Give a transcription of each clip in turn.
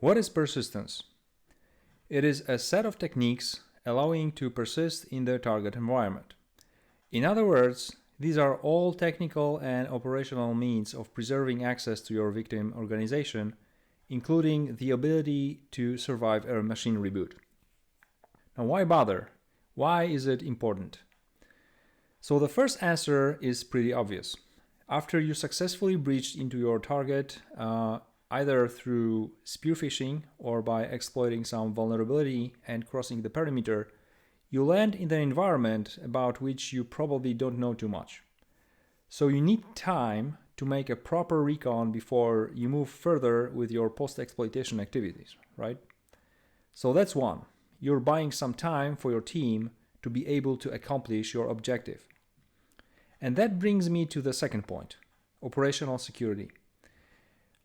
What is persistence? It is a set of techniques allowing to persist in the target environment. In other words, these are all technical and operational means of preserving access to your victim organization, including the ability to survive a machine reboot. Now, why bother? Why is it important? So the first answer is pretty obvious. After you successfully breached into your target, either through spear phishing or by exploiting some vulnerability and crossing the perimeter, you land in an environment about which you probably don't know too much. So you need time to make a proper recon before you move further with your post-exploitation activities, right? So that's one. You're buying some time for your team to be able to accomplish your objective. And that brings me to the second point, operational security.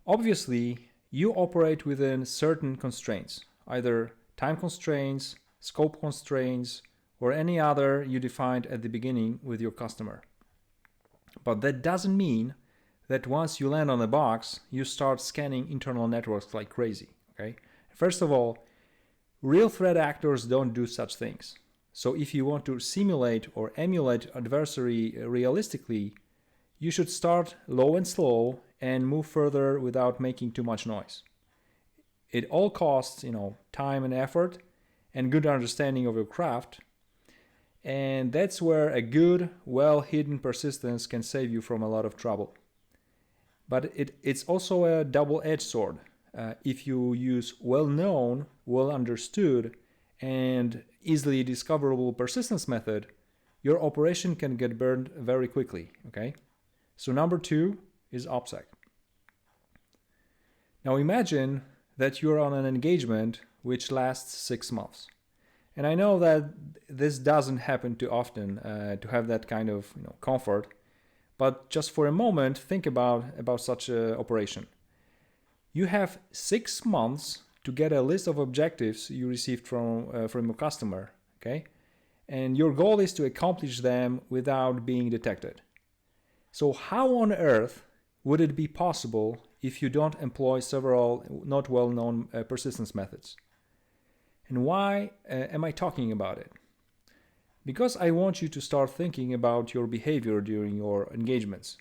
Obviously, you operate within certain constraints, either time constraints, scope constraints, or any other you defined at the beginning with your customer. But that doesn't mean that once you land on a box, you start scanning internal networks like crazy, okay? First of all, real threat actors don't do such things. So if you want to simulate or emulate adversary realistically, you should start low and slow and move further without making too much noise. It all costs, time and effort and good understanding of your craft. And that's where a good, well-hidden persistence can save you from a lot of trouble. But it's also a double-edged sword. If you use well-known, well-understood, and easily discoverable persistence method, your operation can get burned very quickly, okay? So number 2 is OPSEC. Now imagine that you're on an engagement which lasts 6 months. And I know that this doesn't happen too often to have that kind of comfort, but just for a moment, think about such an operation. You have 6 months to get a list of objectives you received from your customer, okay? And your goal is to accomplish them without being detected. So how on earth would it be possible if you don't employ several not well-known persistence methods? And why am I talking about it? Because I want you to start thinking about your behavior during your engagements.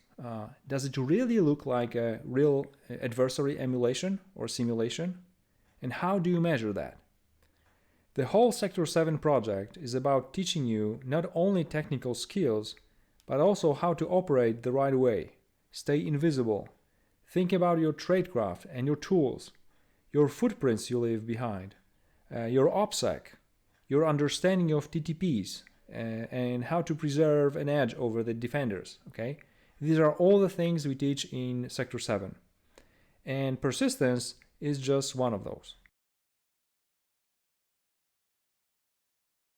Does it really look like a real adversary emulation or simulation? And how do you measure that? The whole Sector 7 project is about teaching you not only technical skills, but also how to operate the right way, stay invisible, think about your tradecraft and your tools, your footprints you leave behind, your OPSEC, your understanding of TTPs, and how to preserve an edge over the defenders, okay? These are all the things we teach in Sector 7. And persistence is just one of those.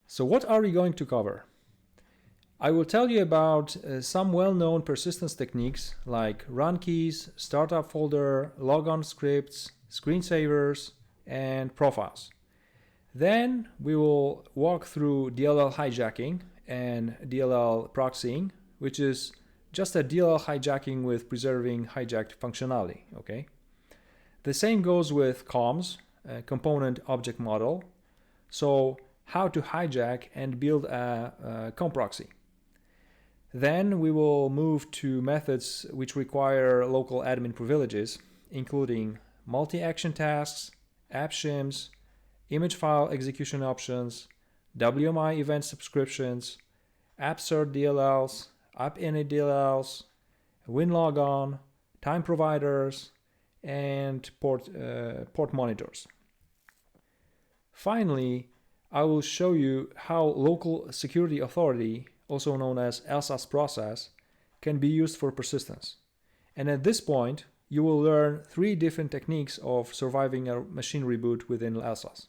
So what are we going to cover? I will tell you about some well-known persistence techniques like run keys, startup folder, logon scripts, screensavers, and profiles. Then we will walk through DLL hijacking and DLL proxying, which is just a DLL hijacking with preserving hijacked functionality, okay? The same goes with comms, component object model. So how to hijack and build a COM proxy. Then we will move to methods which require local admin privileges, including multi-action tasks, app shims, image file execution options, WMI event subscriptions, AppCert DLLs, AppInit DLLs, WinLogon, time providers, and port monitors. Finally, I will show you how local security authority, also known as LSAS process, can be used for persistence. And at this point, you will learn 3 different techniques of surviving a machine reboot within LSAS.